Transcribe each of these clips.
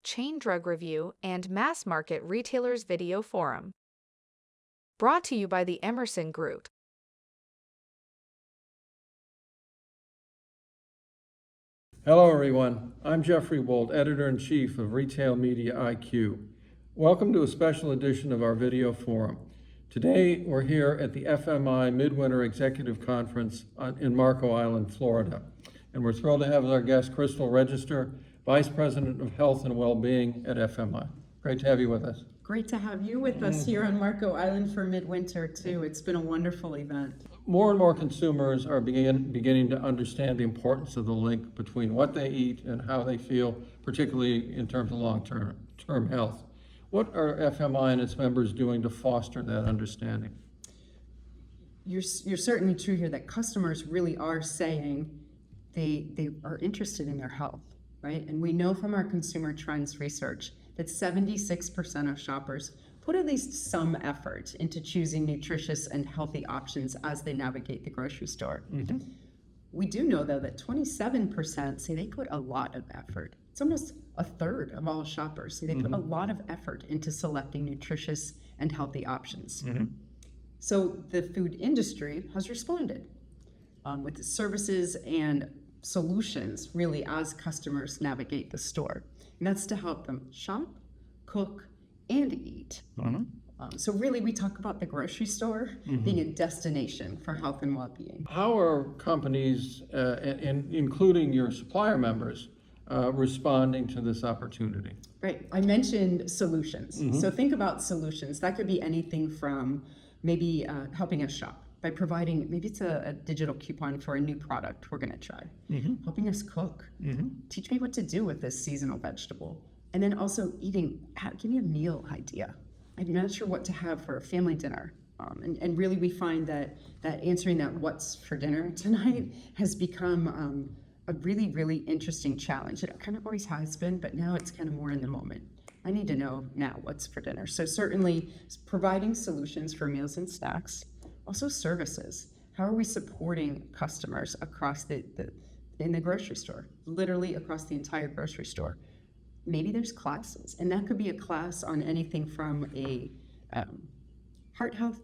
chain drug review, and mass market retailers video forum. Brought to you by the Emerson Group. Hello everyone, I'm Jeffrey Wold, Editor-in-Chief of Retail Media IQ. Welcome to a special edition of our video forum. Today we're here at the FMI Midwinter Executive Conference in Marco Island, Florida. And we're thrilled to have as our guest Krystal Register, Vice President of Health and Wellbeing at FMI. Great to have you with us. Great to have you with us here on Marco Island for Midwinter too. It's been a wonderful event. More and more consumers are beginning to understand the importance of the link between what they eat and how they feel, particularly in terms of long-term health. What are FMI and its members doing to foster that understanding? You're certainly true here that customers really are saying they are interested in their health, right? And we know from our consumer trends research that 76% of shoppers put at least some effort into choosing nutritious and healthy options as they navigate the grocery store. Mm-hmm. We do know, though, that 27% say they put a lot of effort. It's almost a third of all shoppers say they put a lot of effort into selecting nutritious and healthy options. Mm-hmm. So the food industry has responded with services and solutions, really, as customers navigate the store. And that's to help them shop, cook, and eat. So really, we talk about the grocery store being a destination for health and well-being. How are companies, including your supplier members, responding to this opportunity? Right. I mentioned solutions. So think about solutions. That could be anything from maybe helping us shop by providing, maybe it's a digital coupon for a new product we're going to try. Helping us cook. Teach me what to do with this seasonal vegetable. And then also eating, give me a meal idea. I'm not sure what to have for a family dinner. And really we find that answering that what's for dinner tonight has become a really, really interesting challenge. It kind of always has been, but now it's kind of more in the moment. I need to know now what's for dinner. So certainly providing solutions for meals and snacks, also services. How are we supporting customers across in the grocery store, literally across the entire grocery store? Maybe there's classes, and that could be a class on anything from a heart health,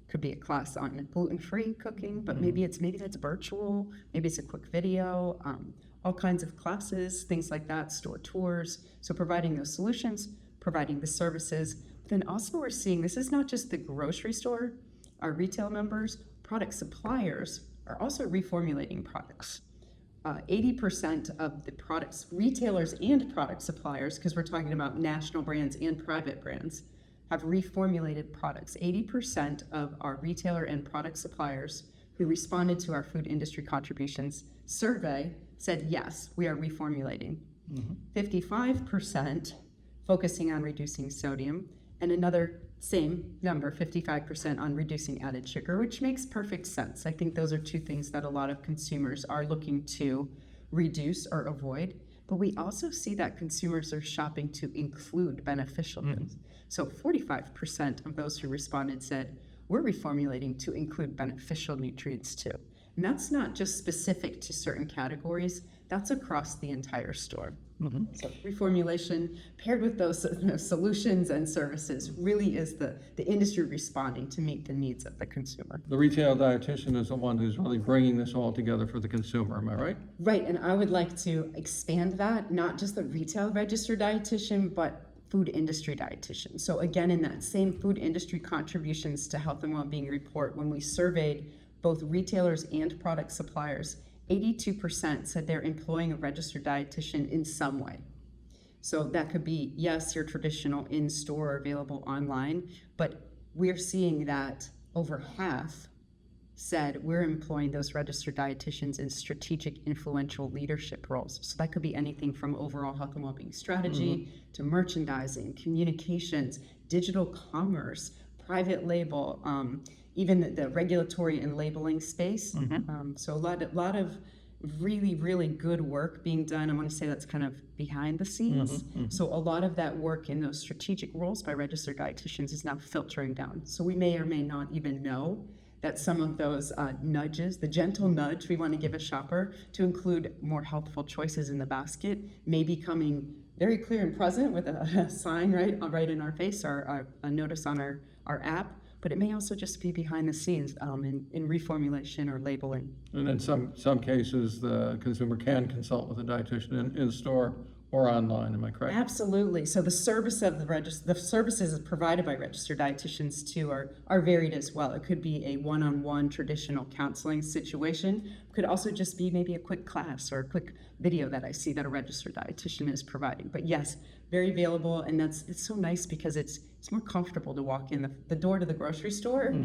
could be a class on gluten-free cooking, but maybe that's virtual, maybe it's a quick video, all kinds of classes, things like that, store tours. So providing those solutions, providing the services. But then also we're seeing, this is not just the grocery store, our retail members, product suppliers are also reformulating products. 80% of the products, retailers and product suppliers, because we're talking about national brands and private brands, have reformulated products. 80% of our retailer and product suppliers who responded to our food industry contributions survey said, yes, we are reformulating. 55% focusing on reducing sodium, and another same number, 55% on reducing added sugar, which makes perfect sense. I think those are two things that a lot of consumers are looking to reduce or avoid. But we also see that consumers are shopping to include beneficial things. So 45% of those who responded said, we're reformulating to include beneficial nutrients too. And that's not just specific to certain categories, that's across the entire store. So reformulation paired with those solutions and services really is the industry responding to meet the needs of the consumer. The retail dietitian is the one who's really bringing this all together for the consumer, am I right? Right, and I would like to expand that, not just the retail register dietitian, but food industry dietitian. So again, in that same food industry contributions to health and well-being report, when we surveyed both retailers and product suppliers, 82% said they're employing a registered dietitian in some way. So that could be, yes, your traditional in-store or available online, but we're seeing that over half said we're employing those registered dietitians in strategic influential leadership roles. So that could be anything from overall health and well-being strategy to merchandising, communications, digital commerce, private label, even the regulatory and labeling space. So a lot of really, really good work being done. I want to say that's kind of behind the scenes. So a lot of that work in those strategic roles by registered dietitians is now filtering down. So we may or may not even know that some of those nudges, the gentle nudge we want to give a shopper to include more healthful choices in the basket, may be coming very clear and present with a sign right in our face, or a notice on our app, but it may also just be behind the scenes in reformulation or labeling. And in some cases, the consumer can consult with a dietitian in store or online, am I correct? Absolutely. So the service of the services provided by registered dietitians too are varied as well. It could be a one-on-one traditional counseling situation. It could also just be maybe a quick class or a quick video that I see that a registered dietitian is providing. But yes, very available, and it's so nice because it's more comfortable to walk in the door to the grocery store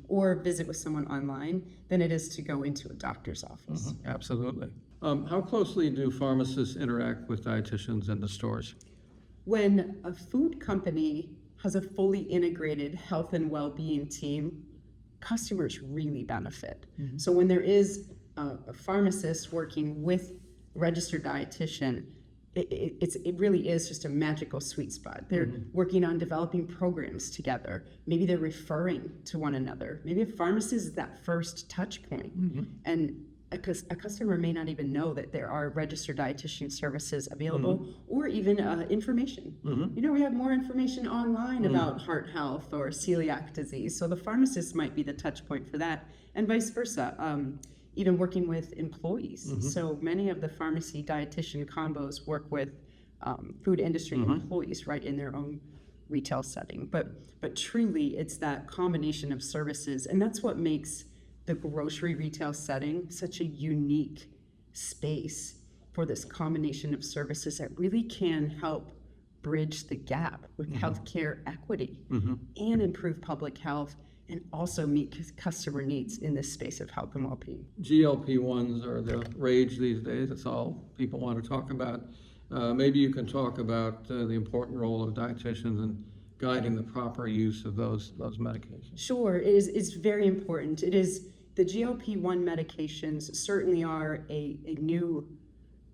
or visit with someone online than it is to go into a doctor's office. Absolutely. How closely do pharmacists interact with dietitians in the stores? When a food company has a fully integrated health and well-being team, customers really benefit. So when there is a pharmacist working with a registered dietitian, it really is just a magical sweet spot. They're working on developing programs together. Maybe they're referring to one another. Maybe a pharmacist is that first touch point. And a customer may not even know that there are registered dietitian services available or even information. We have more information online about heart health or celiac disease. So the pharmacist might be the touch point for that, and vice versa. Even working with employees. So many of the pharmacy dietitian combos work with food industry employees right in their own retail setting. But truly, it's that combination of services, and that's what makes the grocery retail setting such a unique space for this combination of services that really can help bridge the gap with healthcare equity and improve public health, and also meet customer needs in this space of health and well-being. GLP-1s are the rage these days. That's all people want to talk about. Maybe you can talk about the important role of dietitians in guiding the proper use of those medications. Sure, it's very important. The GLP-1 medications certainly are a new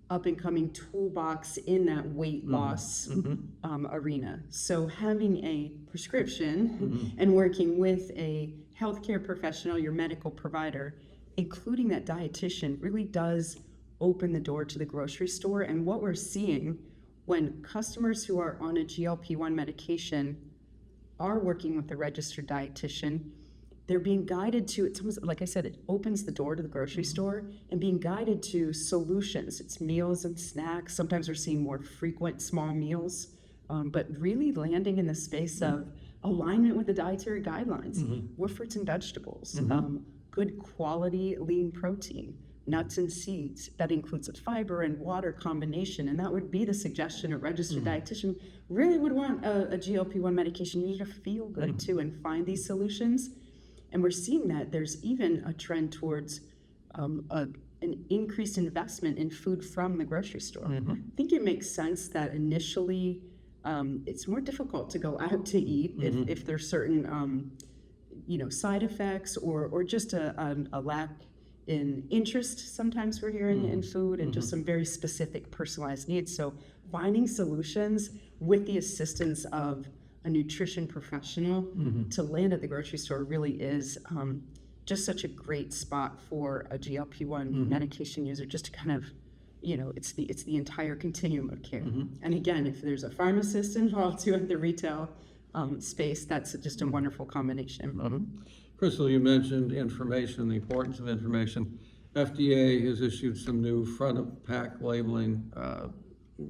up-and-coming toolbox in that weight loss arena. So having a prescription and working with a healthcare professional, your medical provider, including that dietitian, really does open the door to the grocery store. And what we're seeing when customers who are on a GLP-1 medication are working with a registered dietitian, they're being guided to, it's almost, like I said, it opens the door to the grocery store and being guided to solutions. It's meals and snacks. Sometimes we're seeing more frequent small meals, but really landing in the space of alignment with the dietary guidelines. More fruits and vegetables, good quality lean protein, nuts and seeds. That includes a fiber and water combination, and that would be the suggestion a registered dietitian really would want a GLP-1 medication. You need to feel good too and find these solutions. And we're seeing that there's even a trend towards an increased investment in food from the grocery store. I think it makes sense that initially it's more difficult to go out to eat if there's certain side effects or just a lack in interest. Sometimes we're hearing in food and just some very specific personalized needs. So finding solutions with the assistance of a nutrition professional to land at the grocery store really is just such a great spot for a GLP-1 medication user, just to kind of, it's the entire continuum of care. And again, if there's a pharmacist involved too in the retail space, that's just a wonderful combination. Krystal, you mentioned information, the importance of information. FDA has issued some new front-of-pack labeling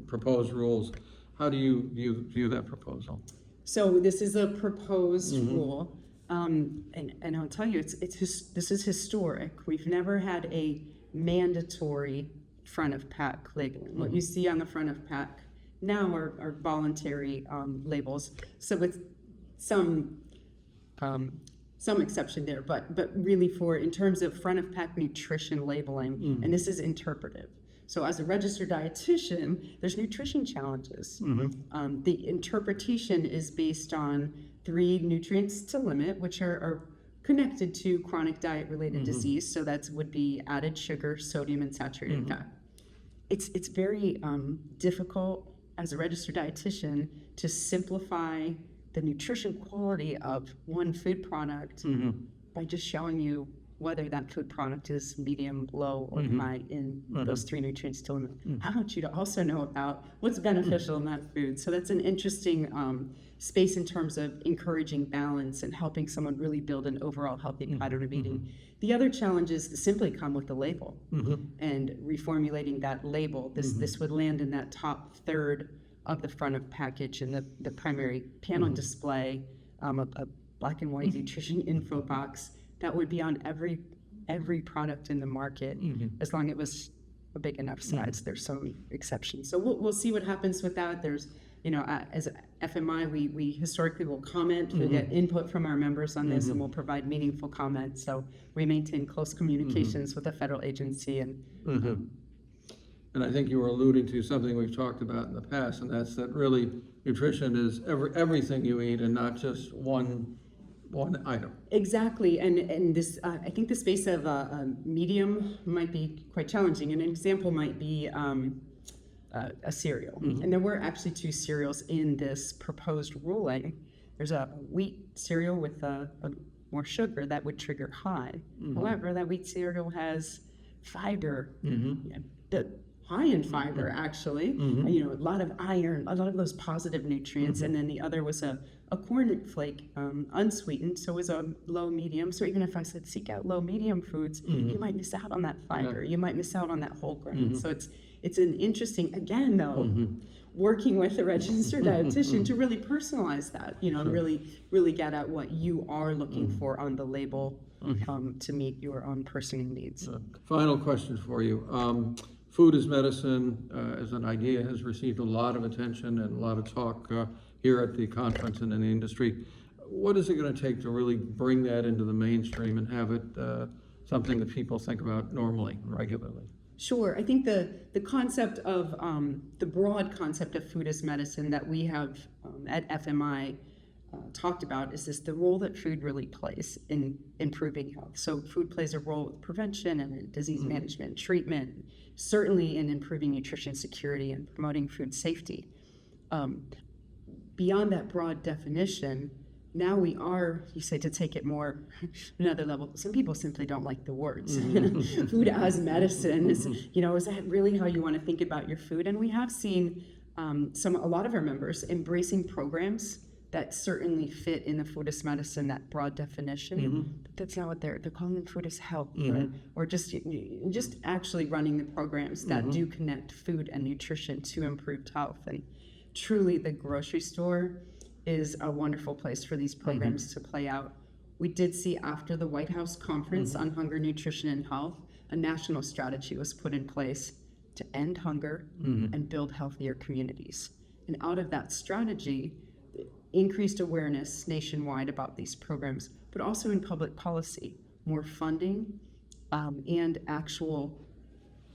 proposed rules. How do you view that proposal? So this is a proposed rule, and I'll tell you, this is historic. We've never had a mandatory front of pack labeling. What you see on the front of pack now are voluntary labels. So with some exception there, but really in terms of front of pack nutrition labeling, and this is interpretive. So as a registered dietitian, there's nutrition challenges. The interpretation is based on 3 nutrients to limit, which are connected to chronic diet-related disease. So that would be added sugar, sodium, and saturated fat. It's very difficult as a registered dietitian to simplify the nutrition quality of one food product by just showing you whether that food product is medium, low, or high in those three nutrients still in it. I want you to also know about what's beneficial in that food. So that's an interesting space in terms of encouraging balance and helping someone really build an overall healthy pattern of eating. The other challenges simply come with the label and reformulating that label. This would land in that top third of the front of package in the primary panel display, a black and white nutrition info box that would be on every product in the market, as long as it was a big enough size. There's some exceptions. So we'll see what happens with that. There's, as FMI, we historically will comment, we get input from our members on this, and we'll provide meaningful comments. So we maintain close communications with the federal agency. And I think you were alluding to something we've talked about in the past, and that's that really nutrition is everything you eat and not just one item. Exactly, and this I think the space of medium might be quite challenging. An example might be a cereal, and there were actually two cereals in this proposed ruling. There's a wheat cereal with more sugar that would trigger high. However, that wheat cereal has fiber, high in fiber actually, a lot of iron, a lot of those positive nutrients, and then the other was a corn flake, unsweetened, so it was a low medium. So even if I said seek out low medium foods, you might miss out on that fiber, you might miss out on that whole grain. So it's an interesting, again though, working with a registered dietitian to really personalize that, really get at what you are looking for on the label to meet your own personal needs. Final question for you. Food as medicine as an idea has received a lot of attention and a lot of talk here at the conference and in the industry. What is it going to take to really bring that into the mainstream and have it something that people think about normally, regularly? Sure. I think the concept of, the broad concept of food as medicine that we have at FMI talked about is the role that food really plays in improving health. So food plays a role with prevention and disease management, treatment, certainly in improving nutrition security and promoting food safety. Beyond that broad definition, now we are, you say, to take it more another level. Some people simply don't like the words. Food as medicine is that really how you want to think about your food? And we have seen a lot of our members embracing programs that certainly fit in the food as medicine, that broad definition. But that's not what they're calling food as health, right? Or just actually running the programs that do connect food and nutrition to improved health. And truly, the grocery store is a wonderful place for these programs to play out. We did see after the White House Conference on Hunger, Nutrition, and Health, a national strategy was put in place to end hunger and build healthier communities. And out of that strategy, increased awareness nationwide about these programs, but also in public policy, more funding and actual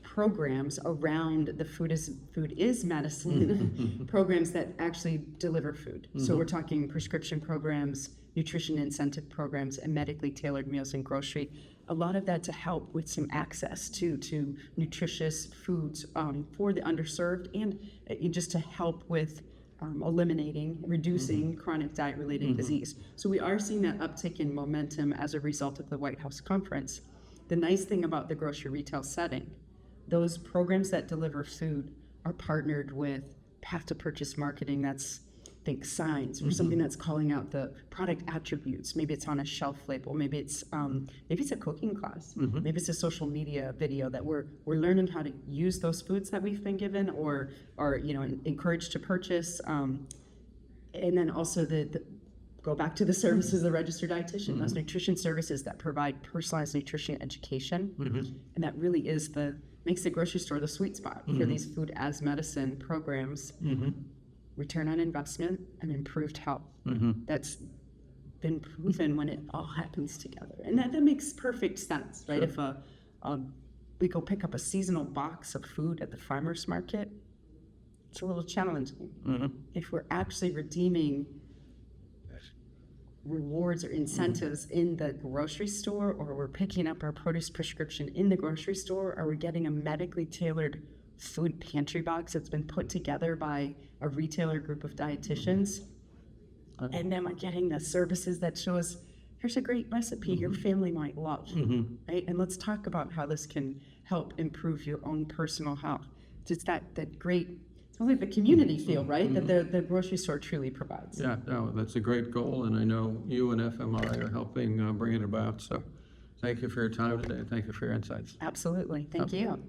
programs around the food is medicine programs that actually deliver food. So we're talking prescription programs, nutrition incentive programs, and medically tailored meals and grocery. A lot of that to help with some access to nutritious foods for the underserved, and just to help with reducing chronic diet-related disease. So we are seeing that uptick in momentum as a result of the White House Conference. The nice thing about the grocery retail setting, those programs that deliver food are partnered with path to purchase marketing. That's, think, signs or something that's calling out the product attributes. Maybe it's on a shelf label. Maybe it's a cooking class. Maybe it's a social media video that we're learning how to use those foods that we've been given or are encouraged to purchase. And then also go back to the services of the registered dietitian, those nutrition services that provide personalized nutrition education, and that really makes the grocery store the sweet spot for these food as medicine programs. Return on investment and improved health. That's been proven when it all happens together. And that makes perfect sense, right? If we go pick up a seasonal box of food at the farmer's market, it's a little challenging. If we're actually redeeming rewards or incentives in the grocery store, or we're picking up our produce prescription in the grocery store, or we're getting a medically tailored food pantry box that's been put together by a retailer group of dietitians, and then we're getting the services that show us here's a great recipe your family might love, right? And let's talk about how this can help improve your own personal health. Just that great, it's like the community feel, right? That the grocery store truly provides. Yeah, no, that's a great goal, and I know you and FMI are helping bring it about. So thank you for your time today. Thank you for your insights. Absolutely. Thank you.